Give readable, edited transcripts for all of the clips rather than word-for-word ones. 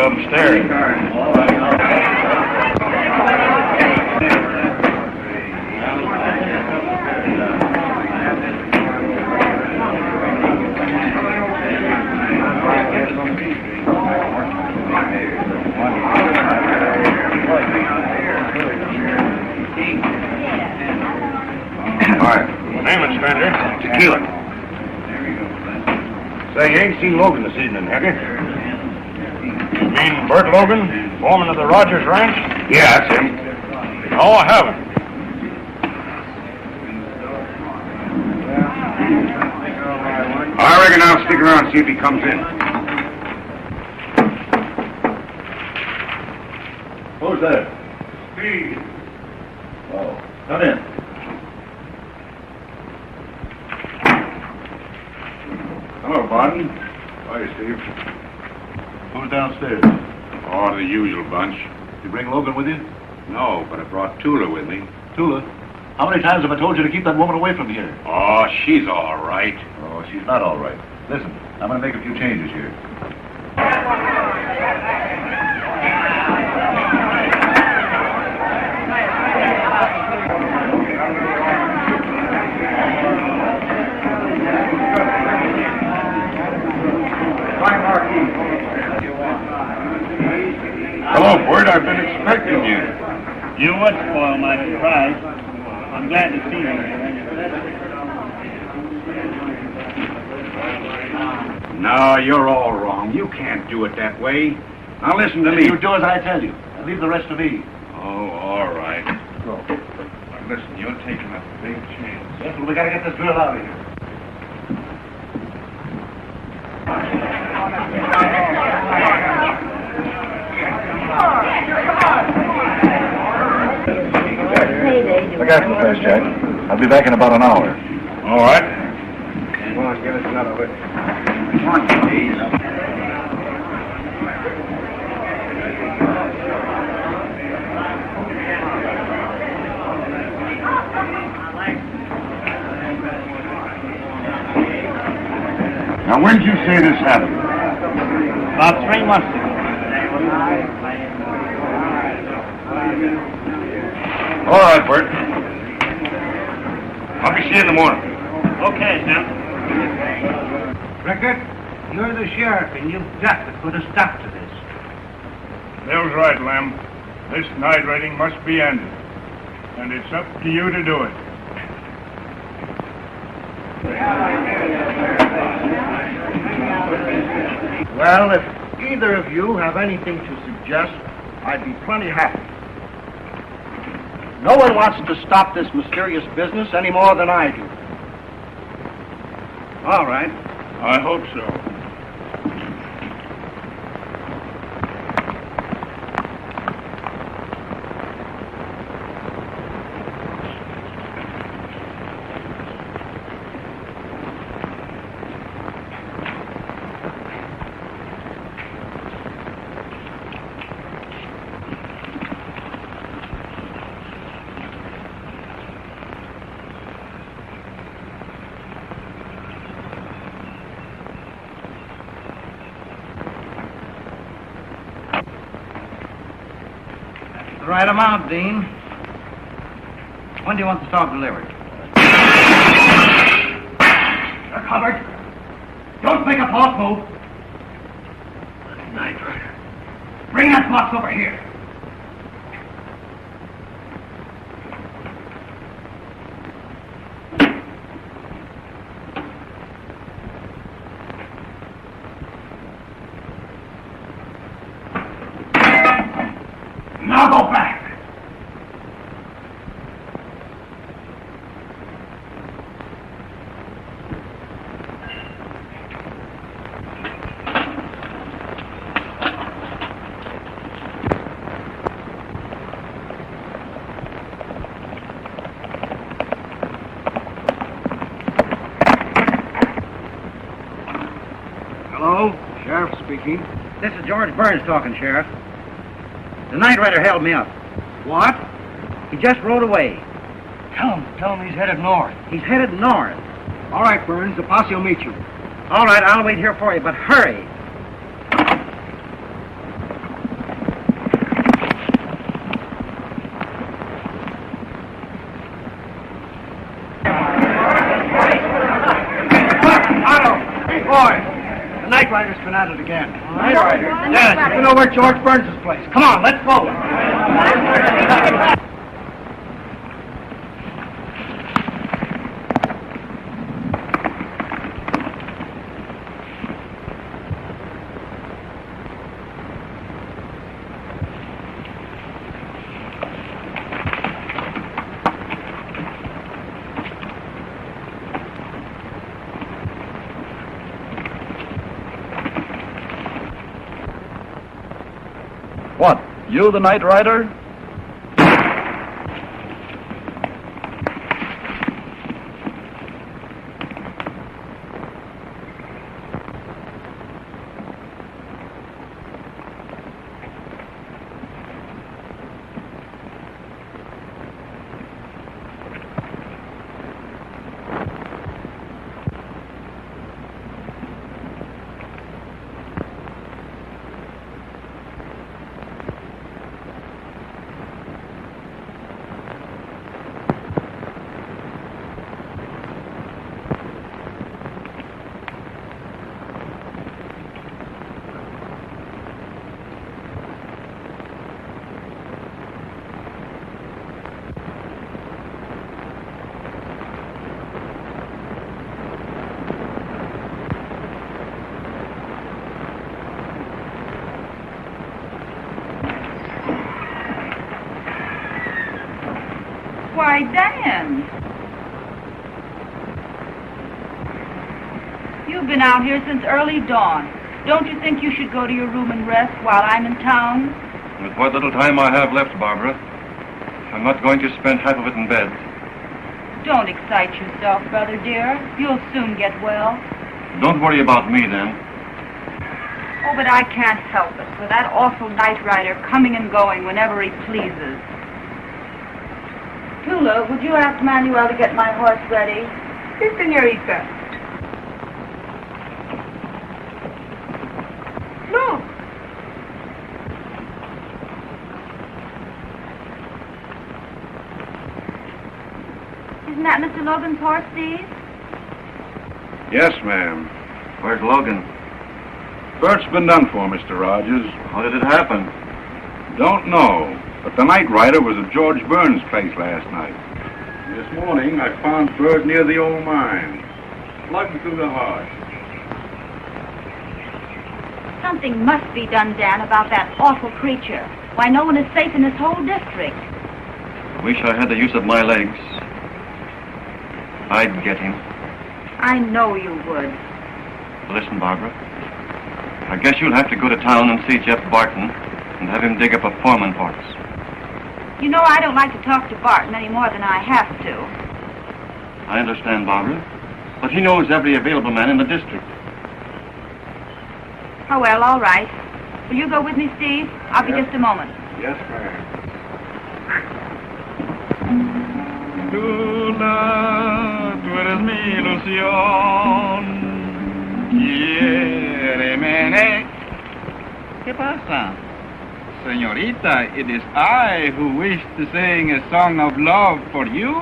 upstairs. Name it, stranger. Tequila. Say, you ain't seen Logan this evening, have you? You mean Bert Logan, foreman of the Rogers Ranch? Yeah, that's him. No, I haven't. I reckon I'll stick around and see if he comes in. Who's there? Steve. Oh, come in. Hello, Barton. Hi, Steve. Who's downstairs? Oh, the usual bunch. You bring Logan with you? No, but I brought Tula with me. Tula? How many times have I told you to keep that woman away from here? Oh, she's all right. Oh, she's not all right. Listen, I'm going to make a few changes here. Hello, Bert. I've been expecting you. You would spoil my surprise. I'm glad to see you. No, you're all wrong. You can't do it that way. Now listen to me. You do as I tell you, and leave the rest to me. Oh, all right. Go. But listen, you're taking a big chance. Yes, well, we got to get this girl out of here. Look after the place, Jack. I'll be back in about an hour. All right. Come on, give us another whip. Come on, please. Now, when did you say this happened? About 3 months ago. All right, Bert. I'll be seeing you in the morning. Okay, Sam. Rickard, you're the sheriff, and you've got to put a stop to this. Bill's right, Lem. This night raiding must be ended. And it's up to you to do it. Well, if either of you have anything to suggest, I'd be plenty happy. No one wants to stop this mysterious business any more than I do. All right. I hope so. The right amount, Dean. When do you want the dog delivered? You're covered. Don't make a false move. Night Rider. Bring that box over here. Now go back. Hello, Sheriff speaking. This is George Burns talking, Sheriff. The night rider held me up. What? He just rode away. Tell him he's headed north. He's headed north. All right, Burns, the posse will meet you. All right, I'll wait here for you, but hurry. Boy, the night rider's been at it again. Night rider? Yes, he's been over at George Burns' place. Come on, let's go. What? You the night rider? Why, Dan. You've been out here since early dawn. Don't you think you should go to your room and rest while I'm in town? With what little time I have left, Barbara, I'm not going to spend half of it in bed. Don't excite yourself, brother dear. You'll soon get well. Don't worry about me, then. Oh, but I can't help it, for that awful night rider coming and going whenever he pleases. Tula, would you ask Manuel to get my horse ready? Si, señorita. Look. Isn't that Mr. Logan's horse, Steve? Yes, ma'am. Where's Logan? Bert's been done for, Mr. Rogers. How did it happen? Don't know, but the night rider was at George Burns' place last night. This morning, I found Bert near the old mine, slugged through the heart. Something must be done, Dan, about that awful creature. Why, no one is safe in this whole district. I wish I had the use of my legs. I'd get him. I know you would. Listen, Barbara. I guess you'll have to go to town and see Jeff Barton and have him dig up a foreman for us. You know, I don't like to talk to Barton any more than I have to. I understand, Barbara. But he knows every available man in the district. Oh, well, all right. Will you go with me, Steve? I'll be just a moment. Yes, ma'am. Tula, tú eres mi ilusión. Quiéreme. ¿Qué pasa? Señorita, it is I who wish to sing a song of love for you.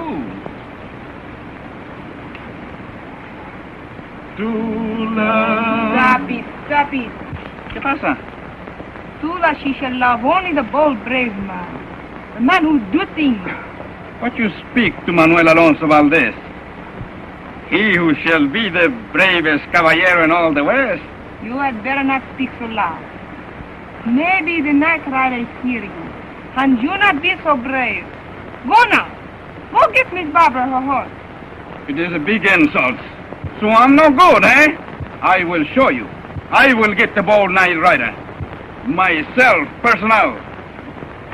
Tula. Stop it, stop it. ¿Qué pasa? Tula, she shall love only the bold, brave man. The man who do things. What you speak to Manuel Alonso Valdez? He who shall be the bravest caballero in all the West. You had better not speak so loud. Maybe the night rider is hearing you. And you not be so brave. Go now. Go get Miss Barbara her horse. It is a big insult. So I'm no good, eh? I will show you. I will get the bold night rider. Myself, personal.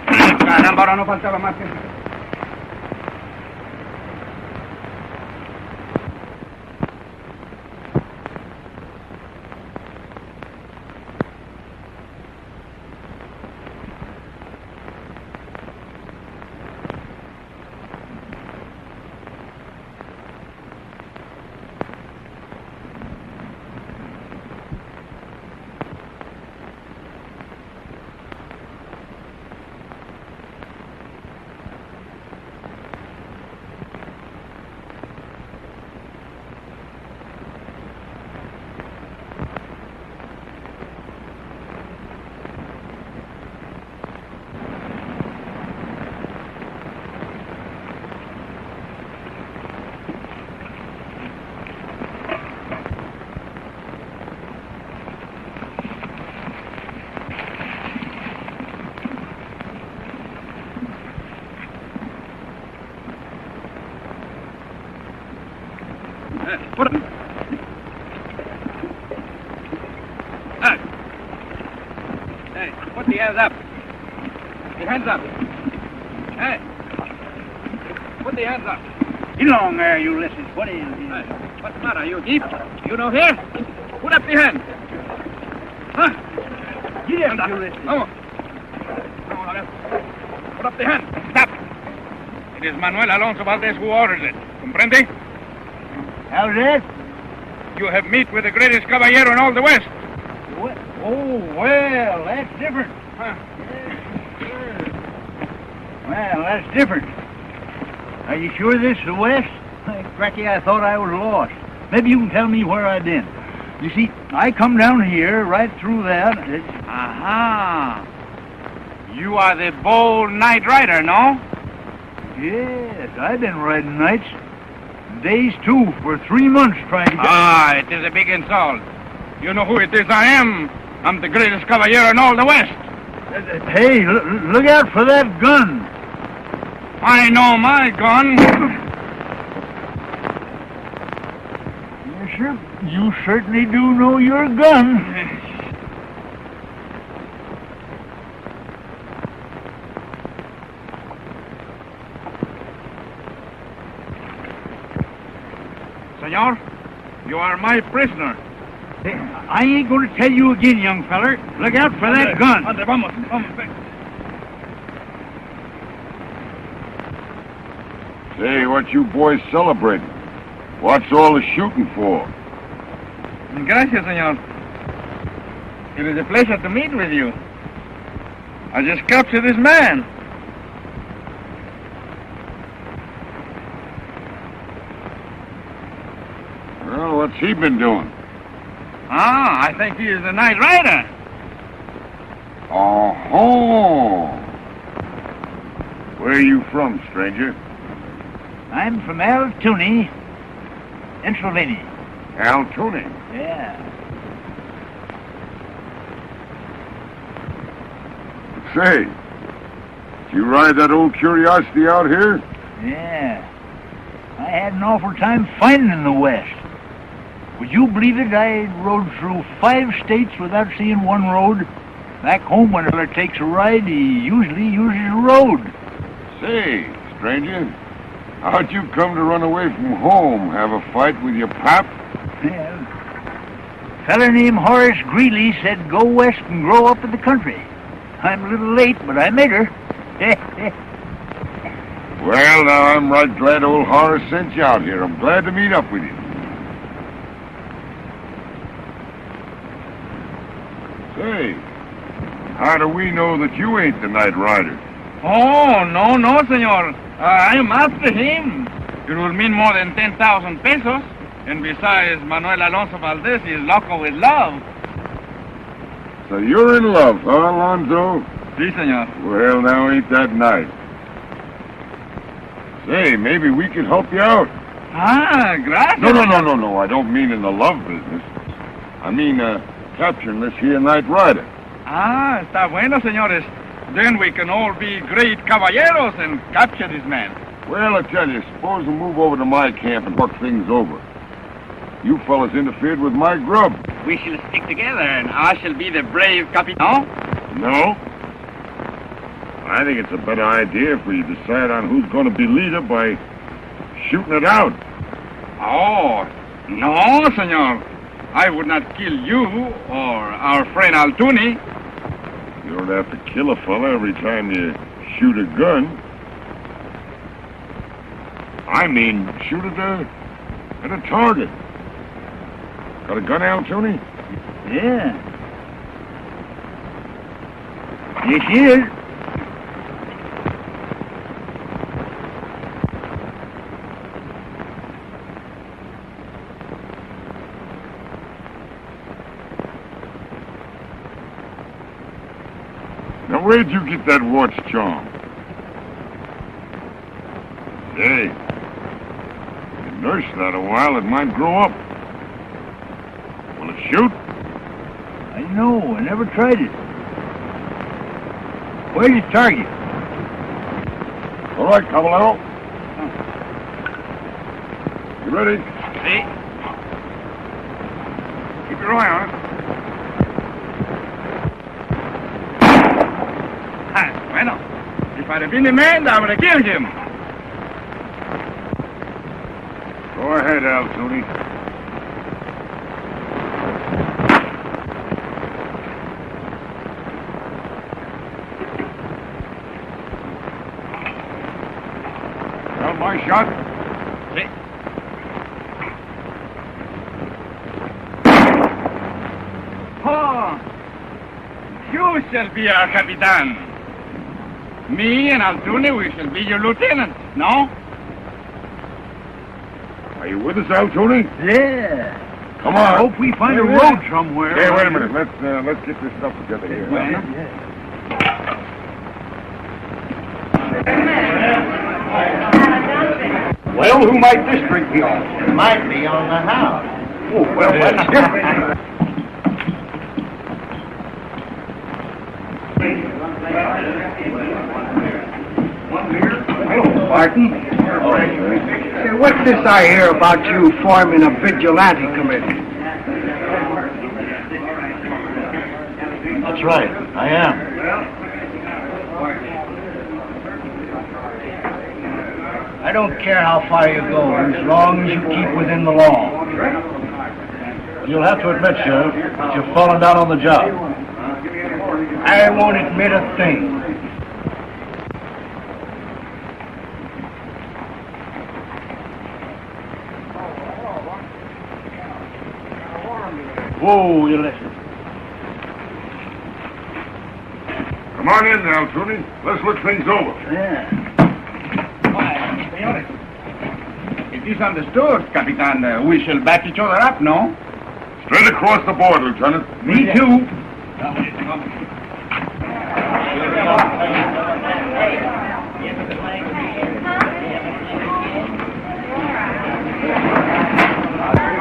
Caramba, ahora no faltaba más que... Put it. Hey, put the hands up. The hands up. Hey. Put the hands up. Get along there, Ulysses. What is it? Hey, what's the matter? You deep? You don't hear? Put up the hand. Huh? Get up, Ulysses. Vamos. Vamos a ver. Put up the hand. Stop. It is Manuel Alonso Valdez who orders it. Comprende? How's that? You have met with the greatest caballero in all the West. What? Oh, well, that's different. Huh? Well, that's different. Are you sure this is the West? Cracky, I thought I was lost. Maybe you can tell me where I've been. You see, I come down here, right through that. Aha. You are the bold night rider, no? Yes, I've been riding nights. Days, too, for 3 months trying to get... Ah, it is a big insult. You know who it is I am. I'm the greatest caballero in all the West. Hey, look out for that gun. I know my gun. Yes, sir. You certainly do know your gun. Senor, you are my prisoner. Hey, I ain't going to tell you again, young feller. Look out for that gun. Ande, vamos, vamos. Say, what you boys celebrating? What's all the shooting for? Gracias, senor. It is a pleasure to meet with you. I just captured this man. Well, what's he been doing? Ah, I think he is the night rider. Oh-ho! Where are you from, stranger? I'm from Altoona, Pennsylvania. Altoona. Yeah. Say, did you ride that old curiosity out here? Yeah. I had an awful time finding the West. Would you believe it? I rode through 5 states without seeing one road. Back home, when a fella takes a ride, he usually uses a road. Say, stranger, how'd you come to run away from home? Have a fight with your pap? Well, a fella named Horace Greeley said go west and grow up in the country. I'm a little late, but I made her. Well, now, I'm right glad old Horace sent you out here. I'm glad to meet up with you. Say, how do we know that you ain't the night rider? Oh, no, senor. I am after him. It will mean more than 10,000 pesos. And besides, Manuel Alonso Valdez is loco with love. So you're in love, huh, Alonzo? Si, senor. Well, now, ain't that nice? Say, maybe we could help you out. Ah, gracias. No, I don't mean in the love business. I mean, capturing this here night rider. Ah, está bueno, señores. Then we can all be great caballeros and capture this man. Well, I tell you, suppose we move over to my camp and talk things over. You fellas interfered with my grub. We shall stick together, and I shall be the brave capitan. No? I think it's a better idea if we decide on who's going to be leader by shooting it out. Oh, no, senor. I would not kill you or our friend Altoona. You don't have to kill a fella every time you shoot a gun. I mean, shoot at a target. Got a gun, Altoona? Yeah. Yes, he is. Now, where'd you get that watch charm? Hey, you nursed that a while, it might grow up. Will it shoot? I know, I never tried it. Where's your target? All right, Caballero. You ready? See? Keep your eye on it. Bueno. If I'd have been the man, I would have killed him. Go ahead, Al Tooney. Well, my shot. See? Oh! You shall be our Capitan. Me and Altune, we shall be your lieutenant, no? Are you with us, Al Tooney? Yeah. Come on. I hope we find a road somewhere. Hey, wait a minute. Let's get this stuff together here. Well, who might this drink be on? It might be on the house. Oh, well, let's hear it. Hello, Martin. Say, what's this I hear about you forming a vigilante committee? That's right, I am. I don't care how far you go, as long as you keep within the law. You'll have to admit, Sheriff, that you've fallen down on the job. I won't admit a thing. Whoa, you listen. Come on in, Al Tooney. Let's look things over. Yeah. It is understood, Capitan. We shall back each other up, no? Straight across the board, Lieutenant. Me too.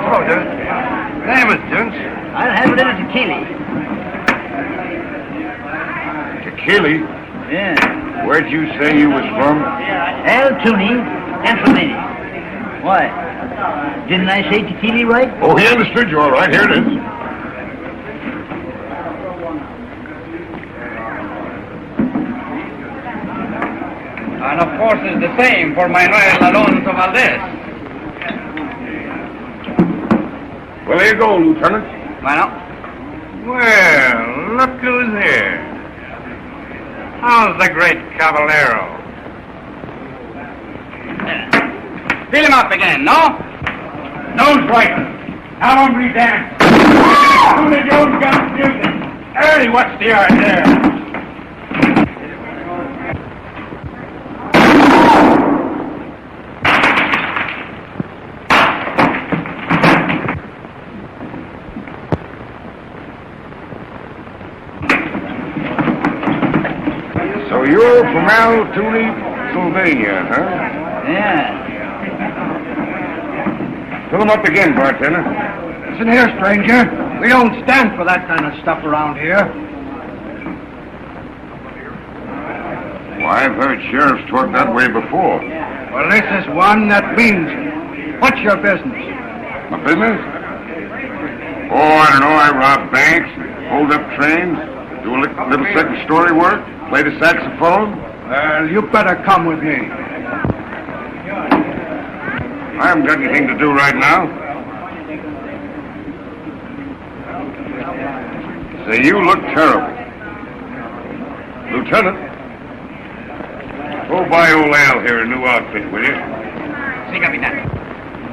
Hello, Dennis. Name it, gents. I'll have a little tequila. Tequila? Yeah. Where'd you say you was from? Altoony, Pennsylvania. Why? Didn't I say tequila right? Oh, he understood you all right. Here it is. And of course it's the same for Manuel Alonso Valdez. Well, there you go, Lieutenant. Bueno. Well, look who's here. How's the great Caballero? Fill him up again, no? Nose right. How hungry dance. Soon as Jones got music. Early, what's the yard there? So you're from Altoony, Pennsylvania, huh? Yeah. Fill them up again, bartender. Listen here, stranger. We don't stand for that kind of stuff around here. Well, I've heard sheriffs talk that way before. Well, this is one that means it. What's your business? My business? Oh, I don't know. I rob banks, hold up trains, do a little second-story work, play the saxophone. Well, you better come with me. I haven't got anything to do right now. Say, you look terrible. Lieutenant, go buy old Al here a new outfit, will you? Sí, Capitan.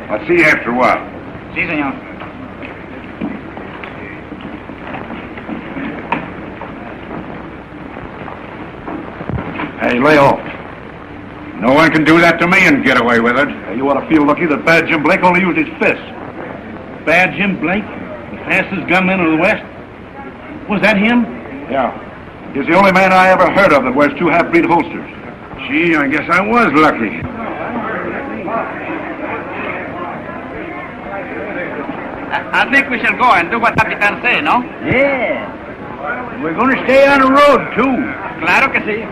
I'll see you after a while. Sí, señor. Hey, lay off. No one can do that to me and get away with it. You ought to feel lucky that Bad Jim Blake only used his fists. Bad Jim Blake? The fastest gunman in the West? Was that him? Yeah. He's the only man I ever heard of that wears two half-breed holsters. Gee, I guess I was lucky. I think we shall go and do what Capitan say, no? Yeah. We're going to stay on the road, too. Claro que sí.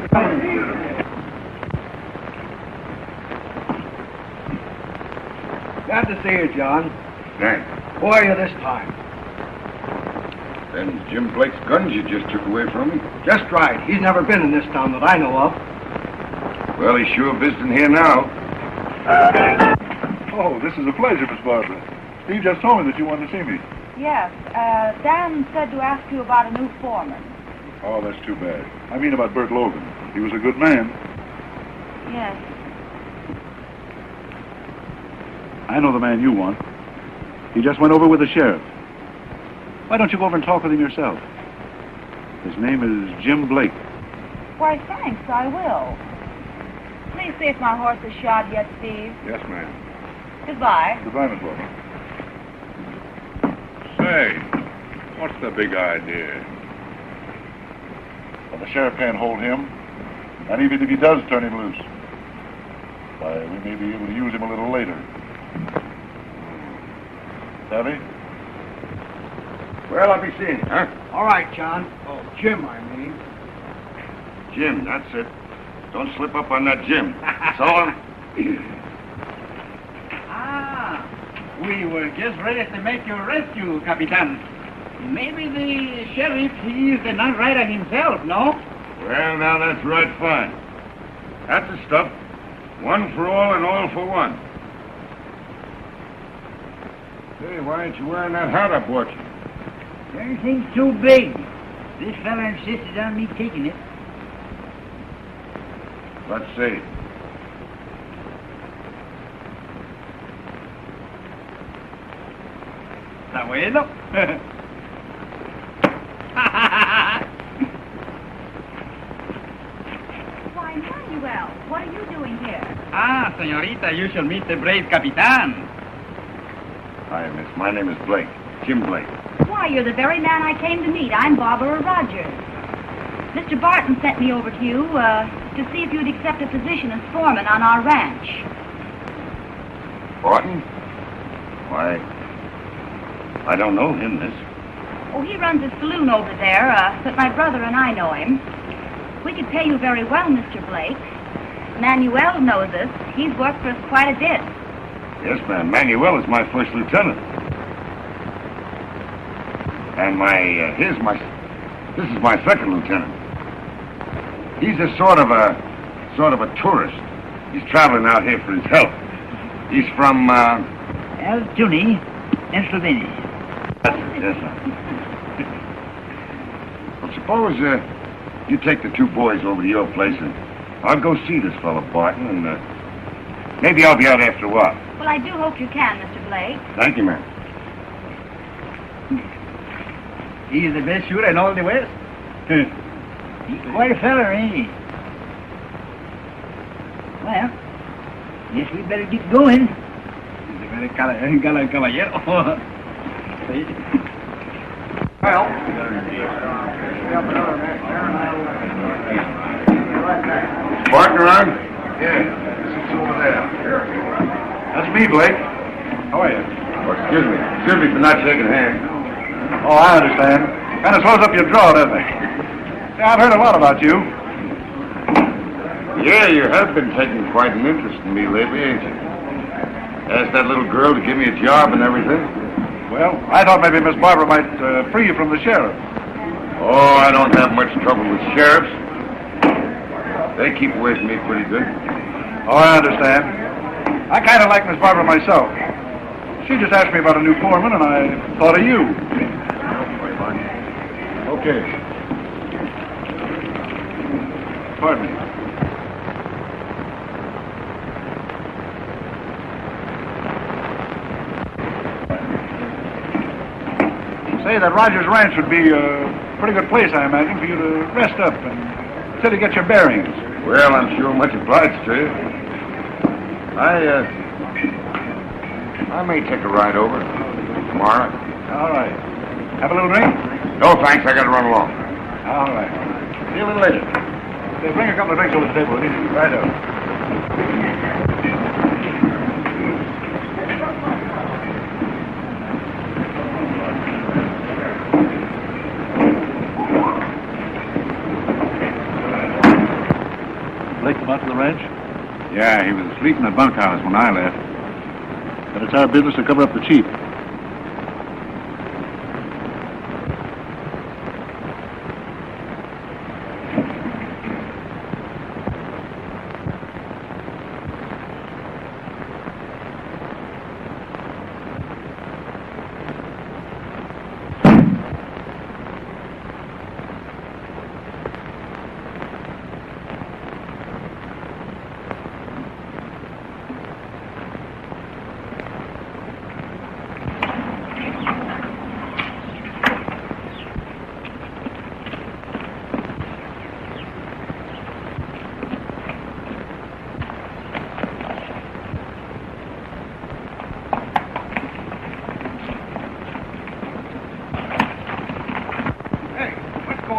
Glad to see you, John. Thanks. Who are you this time? Then Jim Blake's guns you just took away from me? Just right. He's never been in this town that I know of. Well, he's sure visiting here now. Oh, this is a pleasure, Miss Barbara. Steve just told me that you wanted to see me. Yes, Dan said to ask you about a new foreman. Oh, that's too bad. I mean about Bert Logan. He was a good man. Yes. I know the man you want. He just went over with the sheriff. Why don't you go over and talk with him yourself? His name is Jim Blake. Why, thanks, I will. Please see if my horse is shod yet, Steve. Yes, ma'am. Goodbye. Goodbye, Miss Barbara. Say, what's the big idea? Well, the sheriff can't hold him. And even if he does turn him loose, why, we may be able to use him a little later. Savvy? Well, I'll be seeing you, huh? All right, John. Oh, Jim, I mean. Jim, that's it. Don't slip up on that Jim. So long. We were just ready to make your rescue, Capitan. Maybe the sheriff, he is the night rider himself, no? Well, now that's right fine. That's the stuff. One for all and all for one. Hey, why ain't you wearing that hat I bought you? Everything's too big. This fella insisted on me taking it. Let's see. Está bueno. Why, Manuel, what are you doing here? Señorita, you shall meet the brave Capitan. Hi, miss. My name is Blake. Jim Blake. Why, you're the very man I came to meet. I'm Barbara Rogers. Mr. Barton sent me over to you to see if you'd accept a position as foreman on our ranch. Barton? Why, I don't know him, miss. Oh, he runs a saloon over there, but my brother and I know him. We could pay you very well, Mr. Blake. Manuel knows us. He's worked for us quite a bit. Yes, ma'am. Manuel is my first lieutenant. And this is my second lieutenant. He's a sort of a tourist. He's traveling out here for his health. He's from, Altuni, Pennsylvania. Yes, sir. Well, suppose, you take the two boys over to your place and I'll go see this fellow Barton and, maybe I'll be out after a while. Well, I do hope you can, Mr. Blake. Thank you, ma'am. He's the best shooter in all the West. He's quite a feller, ain't he? Well, guess we better get going. He's a very caballero. Well, Barton around? Yeah, this is over there. That's me, Blake. How are you? Oh, excuse me. Excuse me for not shaking hands. Oh, I understand. Kind of slows up your draw, doesn't it? Yeah, I've heard a lot about you. Yeah, you have been taking quite an interest in me lately, ain't you? Asked that little girl to give me a job and everything. Well, I thought maybe Miss Barbara might free you from the sheriff. Oh, I don't have much trouble with sheriffs. They keep away from me pretty good. Oh, I understand. I kind of like Miss Barbara myself. She just asked me about a new foreman, and I thought of you. Okay. Pardon me. Say, that Rogers Ranch would be a pretty good place, I imagine, for you to rest up until you get your bearings. Well, I'm sure much obliged to you. I may take a ride over tomorrow. All right. Have a little drink? No, thanks. I got to run along. All right. See you a little later. Say, bring a couple of drinks over to the table, will you? Right up. Blake come out to the ranch? Yeah, he was asleep in the bunkhouse when I left. And it's our business to cover up the chief.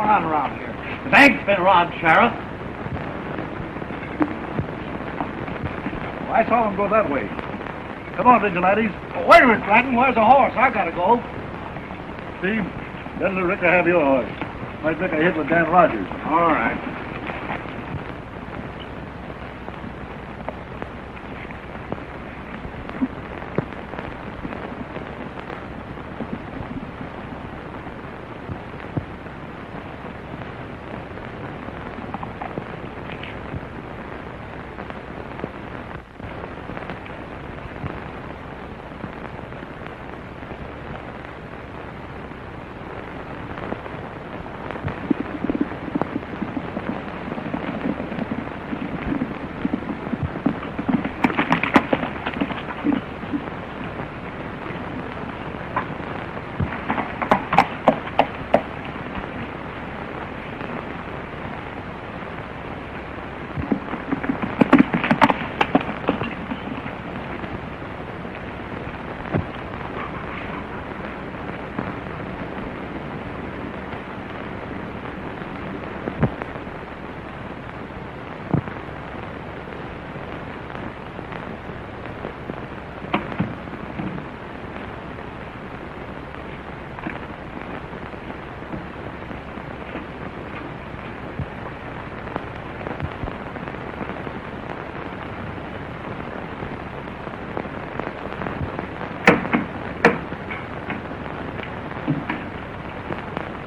Around here. The bank's been robbed, Sheriff. Well, I saw them go that way. Come on, vigilantes. Oh, wait a minute, Bratton. Where's the horse? I gotta go. Steve, let little Ricker have your horse. Might make a hit with Dan Rogers. All right.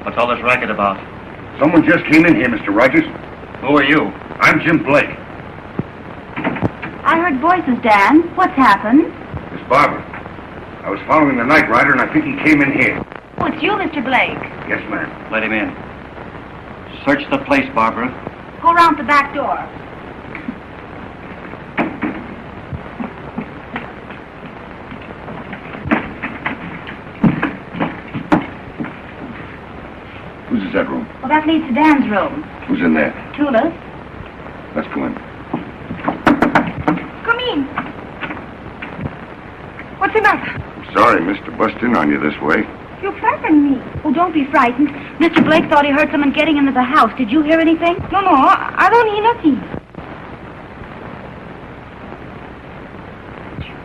What's all this racket about? Someone just came in here, Mr. Rogers. Who are you? I'm Jim Blake. I heard voices, Dan. What's happened? Miss Barbara. I was following the night rider, and I think he came in here. Oh, it's you, Mr. Blake. Yes, ma'am. Let him in. Search the place, Barbara. Go around the back door. Whose is that room? Well, that leads to Dan's room. Who's in there? Tula's. Let's go in. Come in. What's the matter? I'm sorry, Mr. Bust in on you this way. You frightened me. Oh, don't be frightened. Mr. Blake thought he heard someone getting into the house. Did you hear anything? No, I don't hear nothing.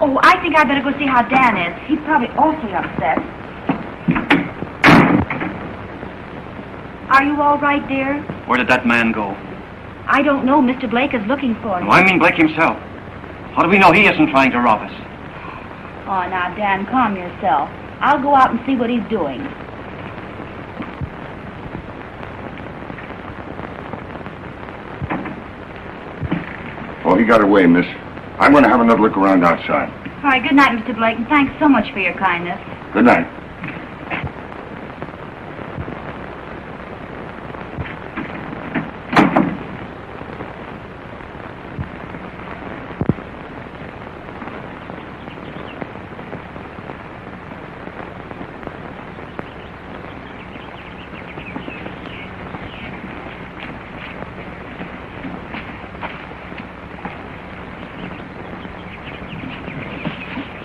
Oh, I think I'd better go see how Dan is. He's probably awfully upset. Are you all right, dear? Where did that man go? I don't know. Mr. Blake is looking for him. No, I mean Blake himself. How do we know he isn't trying to rob us? Oh, now, Dan, calm yourself. I'll go out and see what he's doing. Oh, he got away, miss. I'm going to have another look around outside. All right, good night, Mr. Blake, and thanks so much for your kindness. Good night.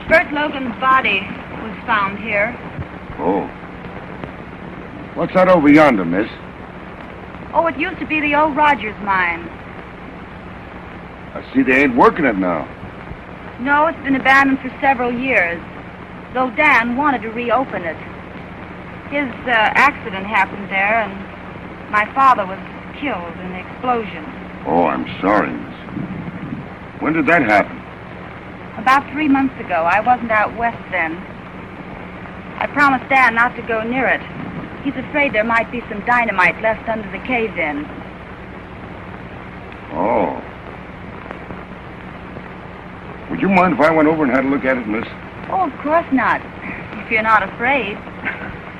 Bert Logan's body was found here. Oh. What's that over yonder, miss? Oh, it used to be the old Rogers mine. I see they ain't working it now. No, it's been abandoned for several years, though Dan wanted to reopen it. His accident happened there, and my father was killed in the explosion. Oh, I'm sorry, miss. When did that happen? About 3 months ago. I wasn't out west then. I promised Dan not to go near it. He's afraid there might be some dynamite left under the cave-in. Oh. Would you mind if I went over and had a look at it, miss? Oh, of course not. If you're not afraid.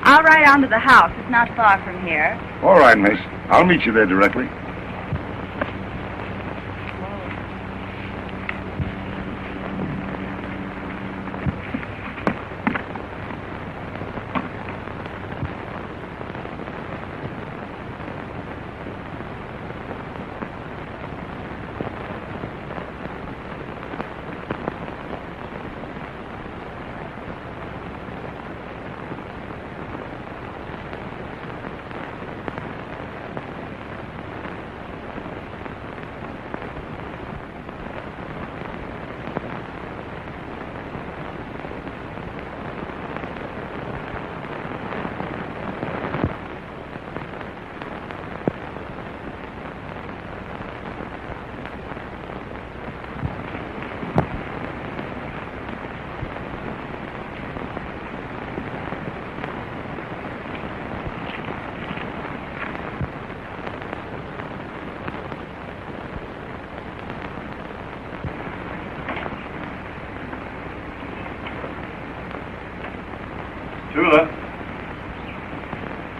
I'll ride on to the house. It's not far from here. All right, miss. I'll meet you there directly.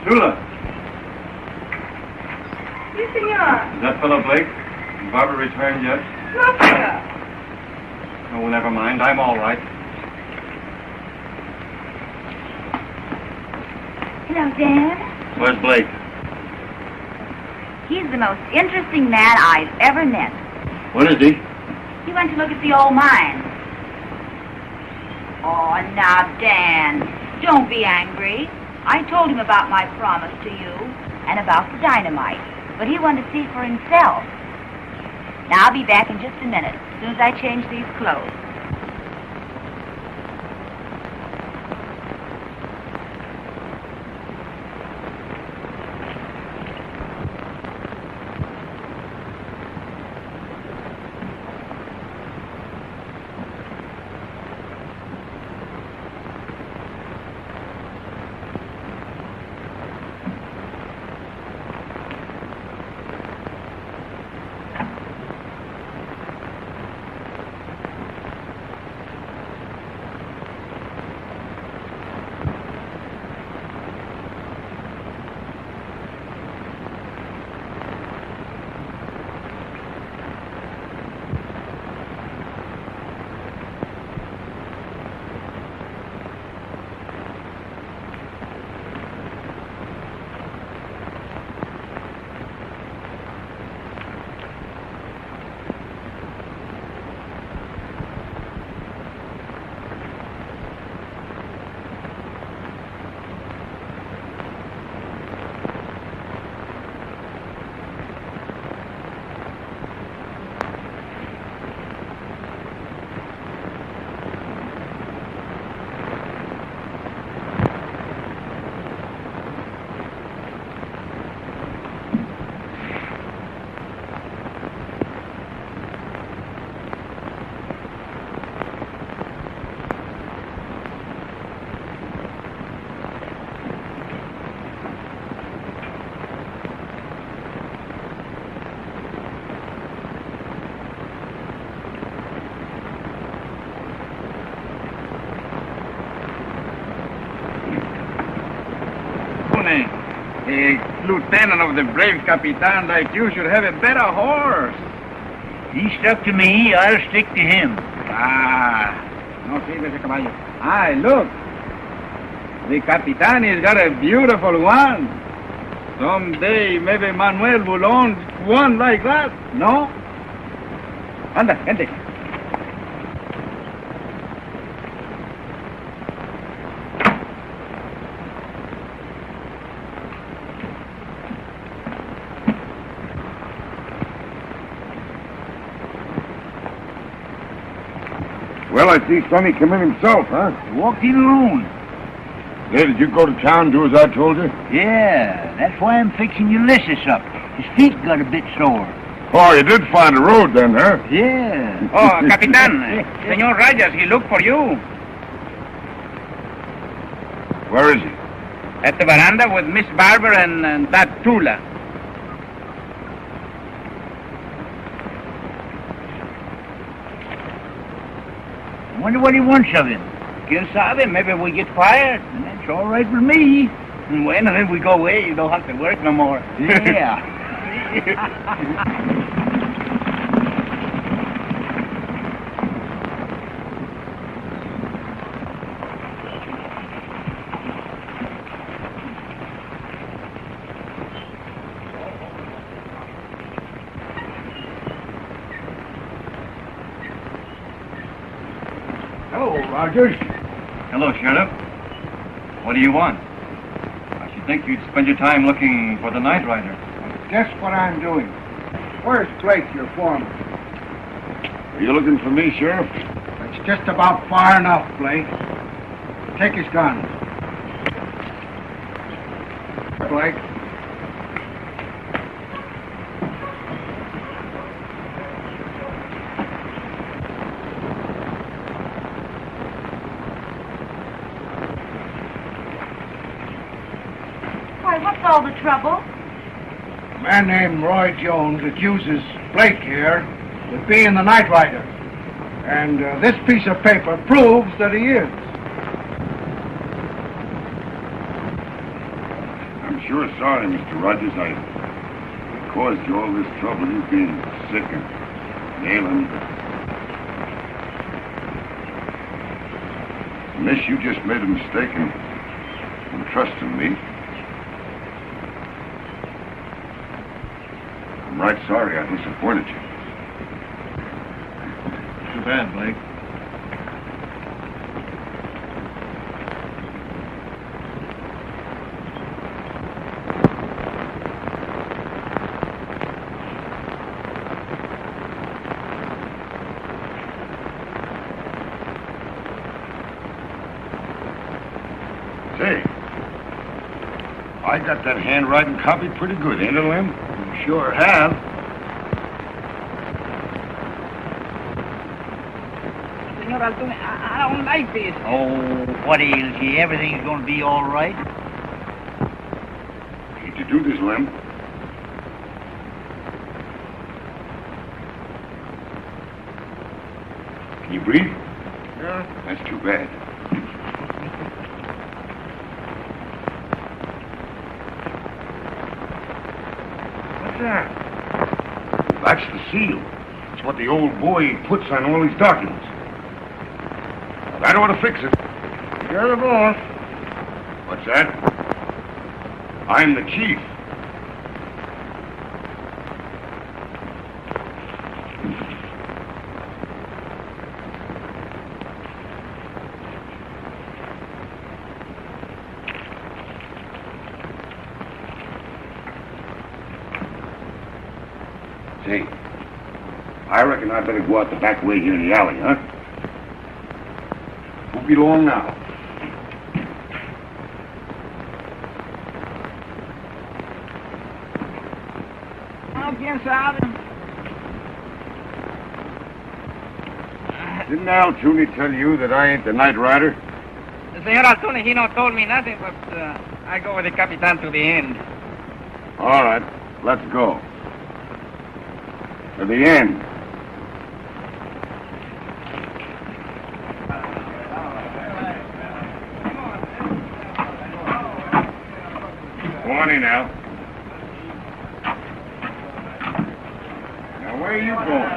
Tula. Si, senor. Is that fellow Blake? Has Barbara returned yet? No, sir. Oh, well, never mind. I'm all right. Hello, Dan. Where's Blake? He's the most interesting man I've ever met. What is he? He went to look at the old mine. Oh, now, Dan, don't be angry. I told him about my promise to you and about the dynamite, but he wanted to see for himself. Now, I'll be back in just a minute, as soon as I change these clothes. A lieutenant of the brave Capitan like you should have a better horse. He stuck to me, I'll stick to him. Ah, no sirve ese caballo. Ah, look. The Capitan has got a beautiful one. Someday, maybe Manuel will own one like that, no? Anda, gente. Well, I see Sonny come in himself, huh? He walked in alone. Yeah, did you go to town and do as I told you? Yeah, that's why I'm fixing Ulysses up. His feet got a bit sore. Oh, you did find a road then, huh? Yeah. Oh, Capitan, Senor Rogers, he looked for you. Where is he? At the veranda with Miss Barber and that Tula. Wonder what he wants of him. Quien sabe, maybe we get fired. And that's all right with me. Bueno, then we go away. You don't have to work no more. Yeah. Hello, Rogers. Hello, Sheriff. What do you want? I should think you'd spend your time looking for the night rider. Guess what I'm doing. Where's Blake, your foreman? Are you looking for me, Sheriff? That's just about far enough, Blake. Take his gun. Blake. Why, what's all the trouble? A man named Roy Jones accuses Blake here with being the night rider. And this piece of paper proves that he is. I'm sure sorry, Mr. Rogers. I caused you all this trouble. You being sick and ailing. Miss, you just made a mistake in trusting me. I'm right sorry I disappointed you. Too bad, Blake. Say, I got that handwriting copy pretty good, ain't it, Lem? You sure have. Senor Altuna, I don't like this. Oh, what ails you? Everything's going to be all right. Hate to do this, Lem. Can you breathe? Yeah. That's too bad. What's that? That's the seal. It's what the old boy puts on all these documents. Now, that ought to fix it. You're the boss. What's that? I'm the chief. Say, I reckon I better go out the back way here in the alley, huh? Won't be long now. Oh, quien sabe. Didn't Al Tooney tell you that I ain't the night rider? The Senor Altuna, he not told me nothing, but I go with the Capitan to the end. All right, let's go. To the end. Go on in, Al. Now, where are you going?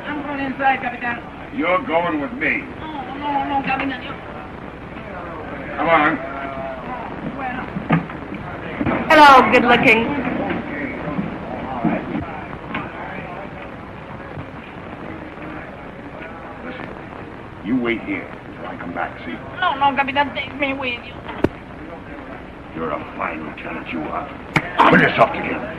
I'm going inside, Capitan. You're going with me. No, Capitan. Come on. Hello, good looking. You wait here until I come back, see? No, Capitan, take me with you. You're a fine lieutenant, you are. Pull yourself together.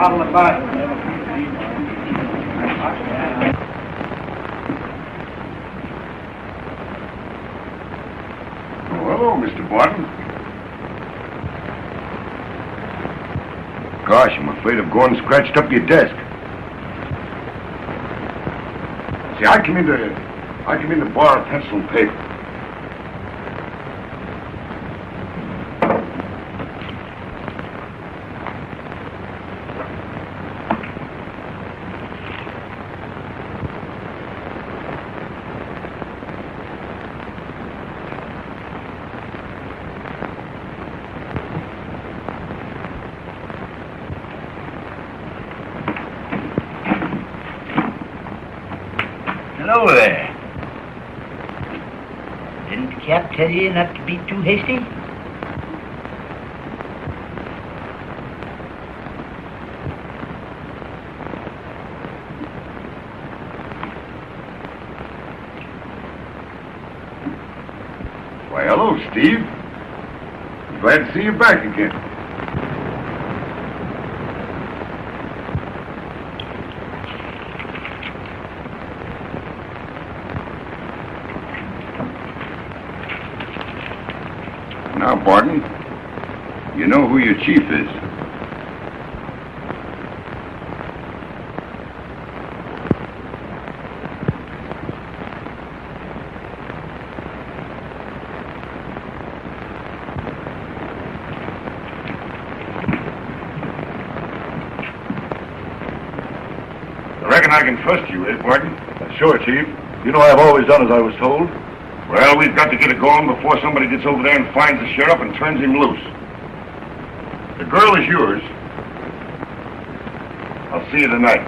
bottle of vodka. Oh, hello, Mr. Barton. Gosh, I'm afraid I've gone and scratched up your desk. See, I come in to borrow a pencil and paper. Hello there. Didn't Cap tell you not to be too hasty? Why, hello, Steve. Glad to see you back again. Now, Barton, you know who your chief is. I reckon I can trust you, eh, Barton? Sure, Chief. You know I've always done as I was told. Well, we've got to get it going before somebody gets over there and finds the sheriff and turns him loose. The girl is yours. I'll see you tonight.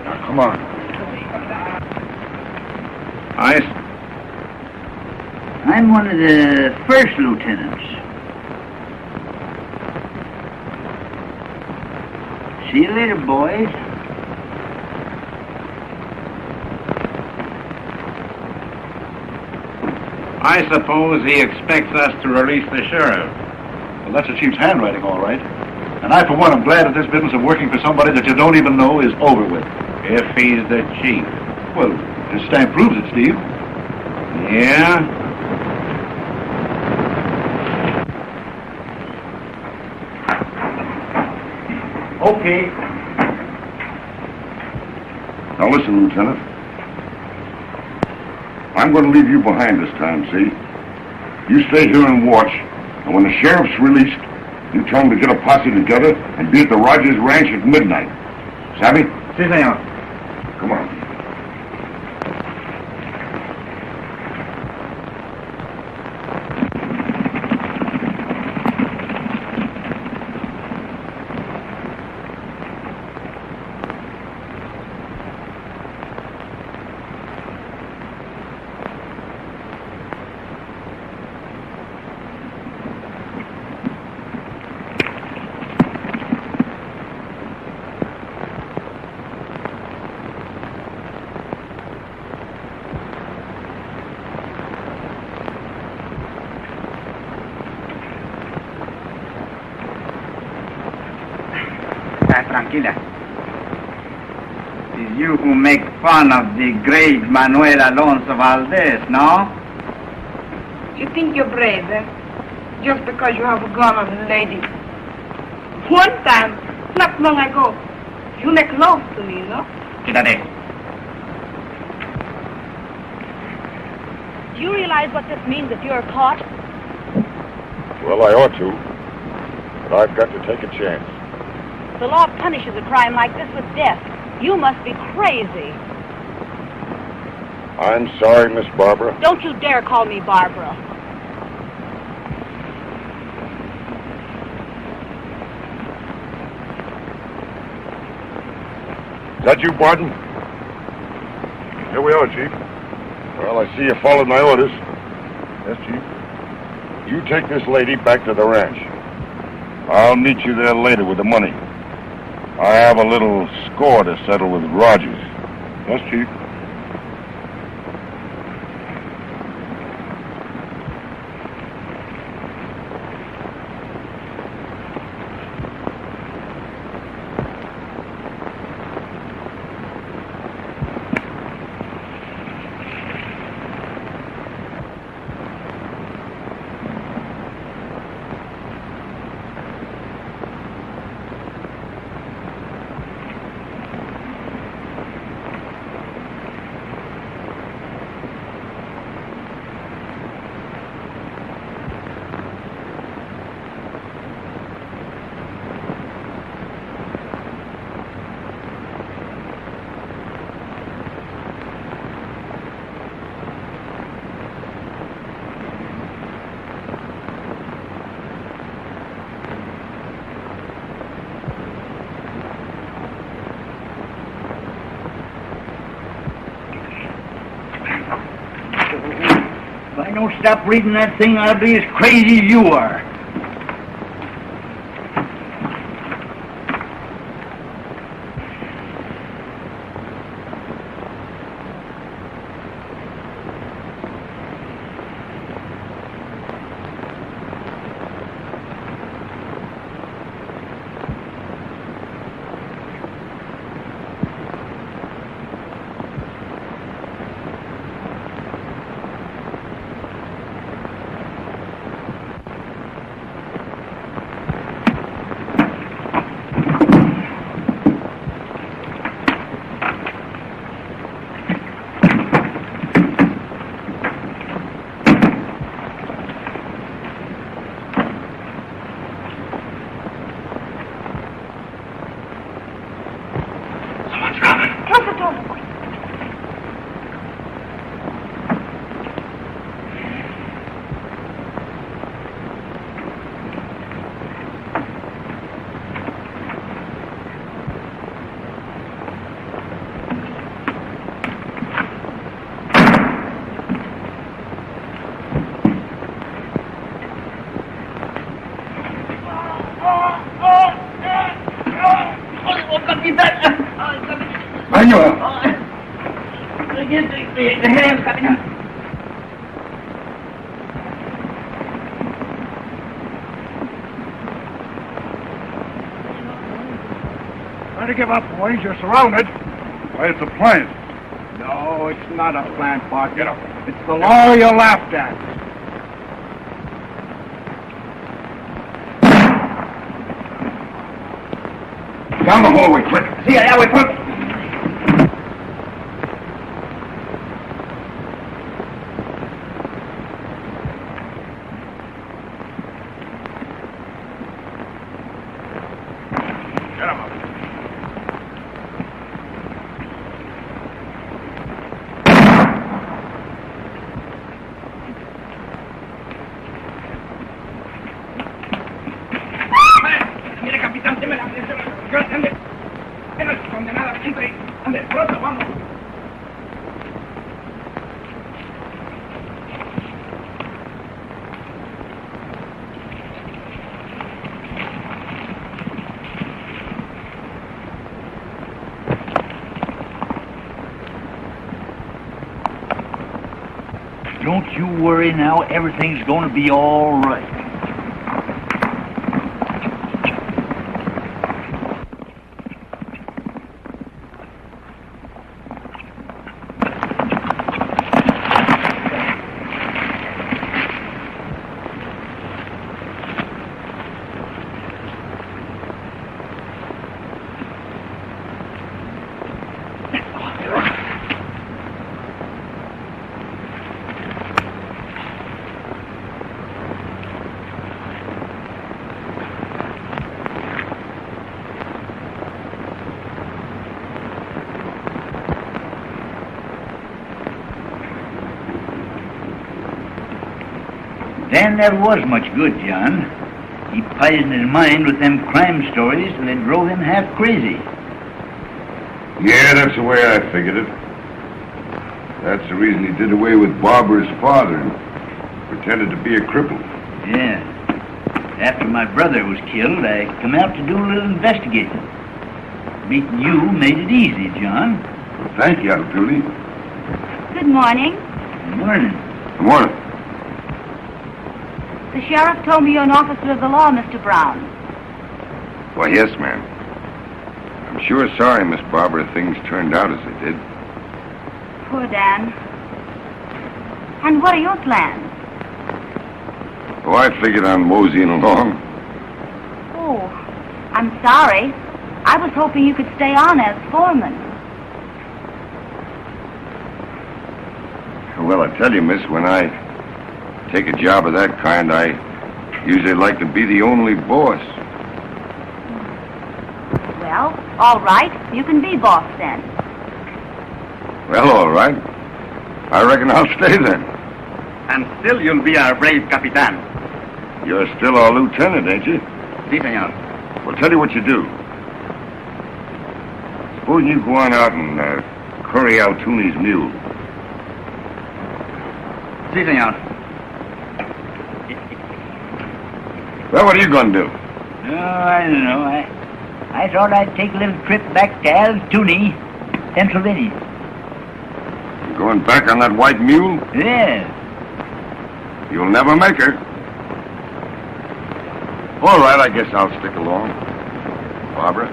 Now, come on. I'm one of the first lieutenants. See you later, boys. I suppose he expects us to release the sheriff. Well, that's the chief's handwriting, all right. And I, for one, am glad that this business of working for somebody that you don't even know is over with. If he's the chief. Well, his stamp proves it, Steve. Yeah? Okay. Now listen, Lieutenant. I'm going to leave you behind this time, see? You stay here and watch, and when the sheriff's released, you tell him to get a posse together and be at the Rogers Ranch at midnight. Savvy? Si, senor. Come on. Tranquila. It's you who make fun of the great Manuel Alonso Valdez, no? You think you're brave, eh? Just because you have a gun on a lady. One time, not long ago, you make love to me, no? Quítate. Do you realize what this means if you're caught? Well, I ought to, but I've got to take a chance. The law punishes a crime like this with death. You must be crazy. I'm sorry, Miss Barbara. Don't you dare call me Barbara. Is that you, Barton? Here we are, Chief. Well, I see you followed my orders. Yes, Chief. You take this lady back to the ranch. I'll meet you there later with the money. I have a little score to settle with Rogers. Yes, Chief. don't stop reading that thing, I'll be as crazy as you are. The hands, Captain. Try to give up, boys. You're surrounded. Why, it's a plant. No, it's not a plant, Bart. Get up. It's the law you laughed at. Down the hallway, quick. See, yeah, we put. Don't you worry now. Everything's going to be all right. Dan never was much good, John. He poisoned his mind with them crime stories and they drove him half crazy. Yeah, that's the way I figured it. That's the reason he did away with Barbara's father and pretended to be a cripple. Yeah. After my brother was killed, I come out to do a little investigating. Meeting you made it easy, John. Well, thank you, Julie. Good morning. Good morning. Good morning. The sheriff told me you're an officer of the law, Mr. Brown. Why, yes, ma'am. I'm sure sorry, Miss Barbara, things turned out as they did. Poor Dan. And what are your plans? Oh, I figured on moseying along. Oh, I'm sorry. I was hoping you could stay on as foreman. Well, I tell you, miss, when I take a job of that kind, I usually like to be the only boss. Well, all right. You can be boss then. Well, all right. I reckon I'll stay then. And still you'll be our brave Capitan. You're still our lieutenant, ain't you? Si, senor. Well, tell you what you do. Suppose you go on out and curry out Tooney's mule. Si, senor. Well, what are you going to do? Oh, I don't know. I thought I'd take a little trip back to Altoona, Pennsylvania. You going back on that white mule? Yeah. You'll never make her. All right, I guess I'll stick along. Barbara?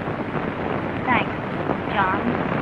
Thanks, John.